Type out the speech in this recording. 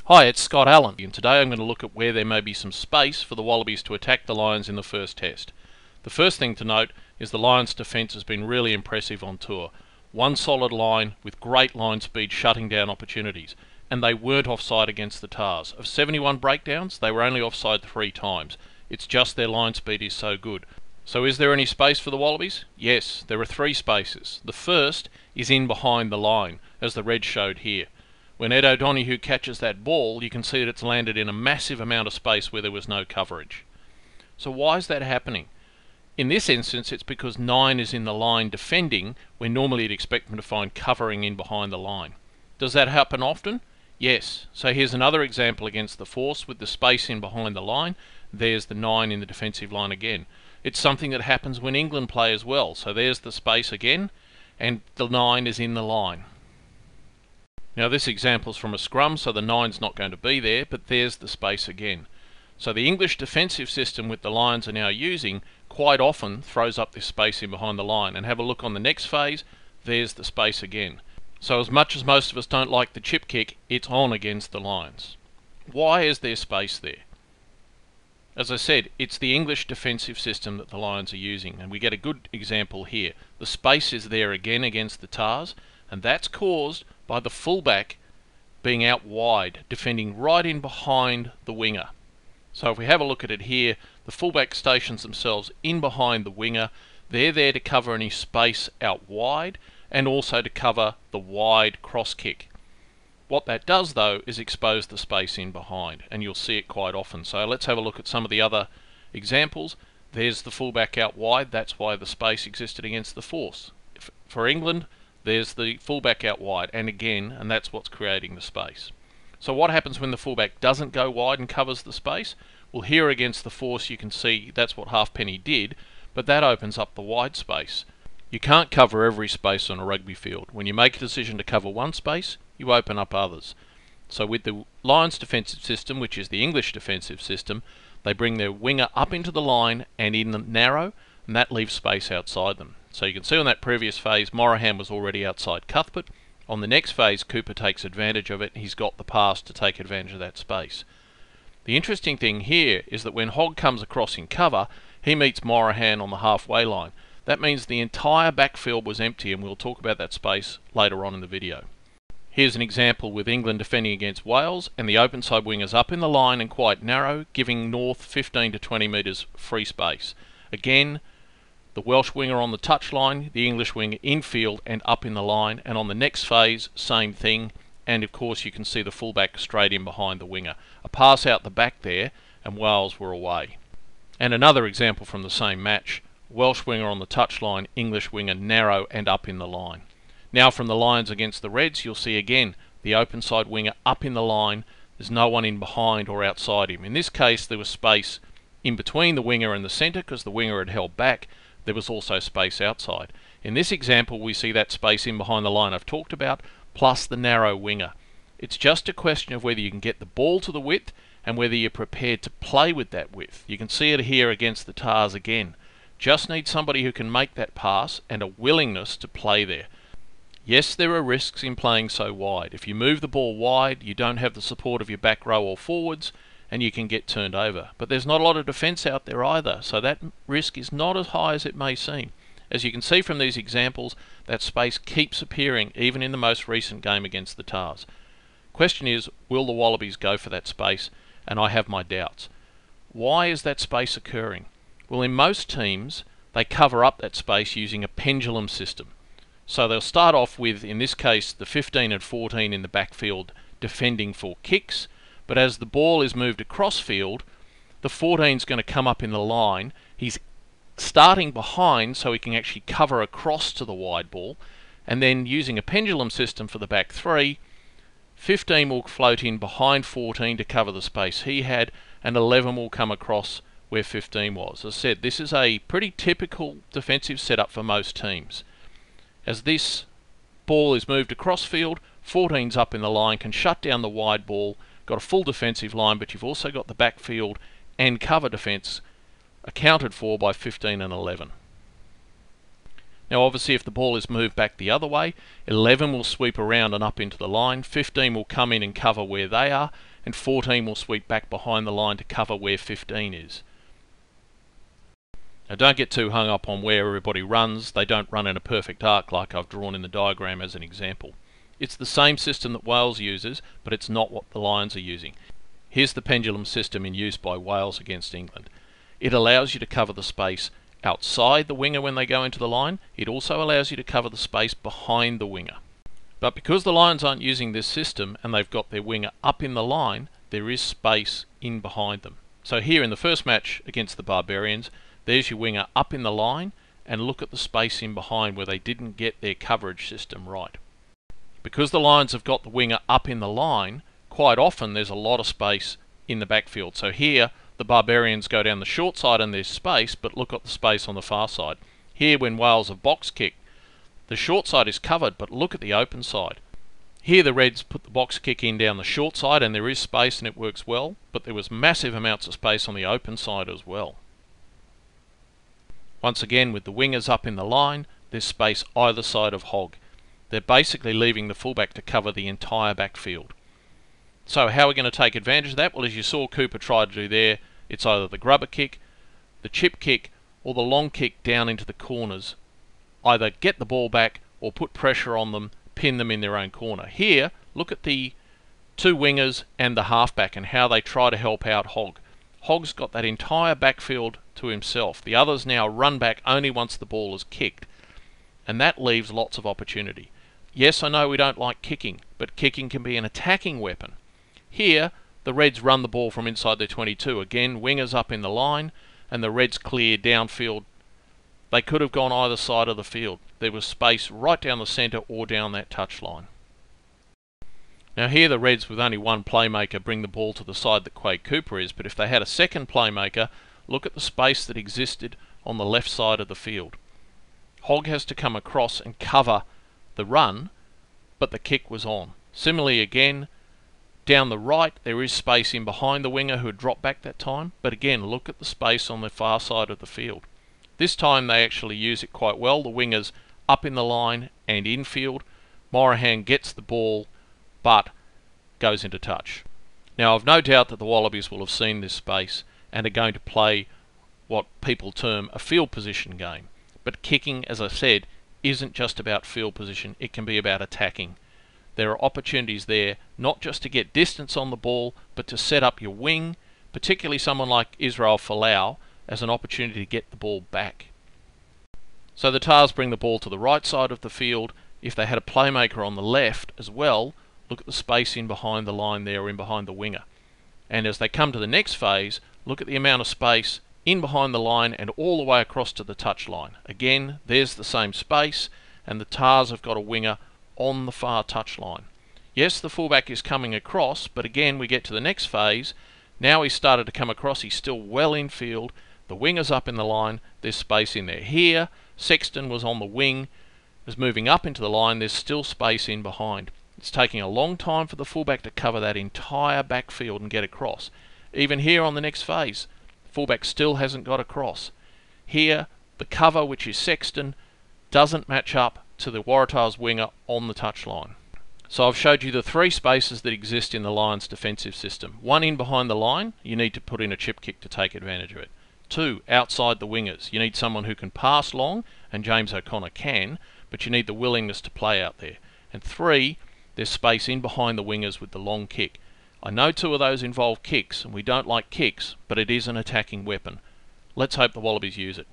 Hi, it's Scott Allen, and today I'm going to look at where there may be some space for the Wallabies to attack the Lions in the first test. The first thing to note is the Lions' defence has been really impressive on tour. One solid line with great line speed shutting down opportunities, and they weren't offside against the Tars. Of 71 breakdowns, they were only offside 3 times. It's just their line speed is so good. So is there any space for the Wallabies? Yes, there are 3 spaces. The first is in behind the line, as the red showed here. When Ed O'Donoghue catches that ball, you can see that it's landed in a massive amount of space where there was no coverage. So why is that happening? In this instance, it's because 9 is in the line defending, where normally you'd expect them to find covering in behind the line. Does that happen often? Yes. So here's another example against the Force with the space in behind the line. There's the 9 in the defensive line again. It's something that happens when England play as well. So there's the space again, and the 9 is in the line. Now this example's from a scrum, so the 9's not going to be there, but there's the space again. So the English defensive system with the Lions are now using quite often throws up this space in behind the line. And have a look on the next phase, there's the space again. So as much as most of us don't like the chip kick, it's on against the Lions. Why is there space there? As I said, it's the English defensive system that the Lions are using, and we get a good example here. The space is there again against the Tars, and that's caused by the fullback being out wide, defending right in behind the winger. So if we have a look at it here, the fullback stations themselves in behind the winger. They're there to cover any space out wide and also to cover the wide cross kick. What that does though is expose the space in behind, and you'll see it quite often. So let's have a look at some of the other examples. There's the fullback out wide, that's why the space existed against the Force. For England, there's the fullback out wide, and again, and that's what's creating the space. So what happens when the fullback doesn't go wide and covers the space? Well, here against the Force you can see that's what Halfpenny did, but that opens up the wide space. You can't cover every space on a rugby field. When you make a decision to cover one space, you open up others. So with the Lions defensive system, which is the English defensive system, they bring their winger up into the line and in the narrow, and that leaves space outside them. So you can see on that previous phase, Morahan was already outside Cuthbert. On the next phase, Cooper takes advantage of it. He's got the pass to take advantage of that space. The interesting thing here is that when Hogg comes across in cover, he meets Morahan on the halfway line. That means the entire backfield was empty, and we'll talk about that space later on in the video. Here's an example with England defending against Wales, and the open side wingers up in the line and quite narrow, giving North 15 to 20 metres free space. Again, the Welsh winger on the touchline, the English winger infield and up in the line, and on the next phase, same thing, and of course you can see the fullback straight in behind the winger. A pass out the back there, and Wales were away. And another example from the same match, Welsh winger on the touchline, English winger narrow and up in the line. Now from the Lions against the Reds, you'll see again the open side winger up in the line. There's no one in behind or outside him. In this case, there was space in between the winger and the centre because the winger had held back. There was also space outside. In this example, we see that space in behind the line I've talked about, plus the narrow winger. It's just a question of whether you can get the ball to the width and whether you're prepared to play with that width. You can see it here against the Tars again. Just need somebody who can make that pass and a willingness to play there. Yes, there are risks in playing so wide. If you move the ball wide, you don't have the support of your back row or forwards, and you can get turned over. But there's not a lot of defence out there either, so that risk is not as high as it may seem. As you can see from these examples, that space keeps appearing even in the most recent game against the Tars. Question is, will the Wallabies go for that space? And I have my doubts. Why is that space occurring? Well, in most teams, they cover up that space using a pendulum system. So they'll start off with, in this case, the 15 and 14 in the backfield defending for kicks, but as the ball is moved across field, the 14's going to come up in the line. He's starting behind so he can actually cover across to the wide ball, and then using a pendulum system for the back 3, 15 will float in behind 14 to cover the space he had, and 11 will come across where 15 was. As I said, this is a pretty typical defensive setup for most teams. As this ball is moved across field, 14's up in the line, can shut down the wide ball, got a full defensive line, but you've also got the backfield and cover defence accounted for by 15 and 11. Now obviously if the ball is moved back the other way, 11 will sweep around and up into the line, 15 will come in and cover where they are, and 14 will sweep back behind the line to cover where 15 is. Now don't get too hung up on where everybody runs. They don't run in a perfect arc like I've drawn in the diagram as an example. It's the same system that Wales uses, but it's not what the Lions are using. Here's the pendulum system in use by Wales against England. It allows you to cover the space outside the winger when they go into the line. It also allows you to cover the space behind the winger. But because the Lions aren't using this system and they've got their winger up in the line, there is space in behind them. So here in the first match against the Barbarians, there's your winger up in the line, and look at the space in behind where they didn't get their coverage system right. Because the Lions have got the winger up in the line, quite often there's a lot of space in the backfield. So here the Barbarians go down the short side and there's space, but look at the space on the far side. Here when Wales have box kicked, the short side is covered, but look at the open side. Here the Reds put the box kick in down the short side and there is space and it works well, but there was massive amounts of space on the open side as well. Once again, with the wingers up in the line, there's space either side of Hogg. They're basically leaving the fullback to cover the entire backfield. So how are we going to take advantage of that? Well, as you saw Cooper try to do there, it's either the grubber kick, the chip kick, or the long kick down into the corners. Either get the ball back or put pressure on them, pin them in their own corner. Here, look at the two wingers and the halfback and how they try to help out Hogg. Hogg's got that entire backfield to himself. The others now run back only once the ball is kicked, and that leaves lots of opportunity. Yes, I know we don't like kicking, but kicking can be an attacking weapon. Here, the Reds run the ball from inside their 22. Again, wingers up in the line, and the Reds clear downfield. They could have gone either side of the field. There was space right down the centre or down that touchline. Now here the Reds, with only one playmaker, bring the ball to the side that Quade Cooper is, but if they had a second playmaker, look at the space that existed on the left side of the field. Hogg has to come across and cover the run, but the kick was on. Similarly again, down the right there is space in behind the winger who had dropped back that time, but again look at the space on the far side of the field. This time they actually use it quite well. The wingers up in the line and infield. Morahan gets the ball but goes into touch. Now I've no doubt that the Wallabies will have seen this space and are going to play what people term a field position game. But kicking, as I said, isn't just about field position, it can be about attacking. There are opportunities there not just to get distance on the ball, but to set up your wing, particularly someone like Israel Folau, as an opportunity to get the ball back. So the Tars bring the ball to the right side of the field. If they had a playmaker on the left as well, look at the space in behind the line there, or in behind the winger. And as they come to the next phase, look at the amount of space in behind the line and all the way across to the touch line. Again, there's the same space, and the Tars have got a winger on the far touch line. Yes, the fullback is coming across, but again we get to the next phase. Now he's started to come across, he's still well in field, the winger's up in the line, there's space in there. Here, Sexton was on the wing, is moving up into the line, there's still space in behind. It's taking a long time for the fullback to cover that entire backfield and get across. Even here on the next phase, the fullback still hasn't got across. Here, the cover, which is Sexton, doesn't match up to the Waratahs winger on the touchline. So I've showed you the three spaces that exist in the Lions defensive system. One, in behind the line, you need to put in a chip kick to take advantage of it. Two, outside the wingers, you need someone who can pass long, and James O'Connor can, but you need the willingness to play out there. And three, there's space in behind the wingers with the long kick. I know two of those involve kicks, and we don't like kicks, but it is an attacking weapon. Let's hope the Wallabies use it.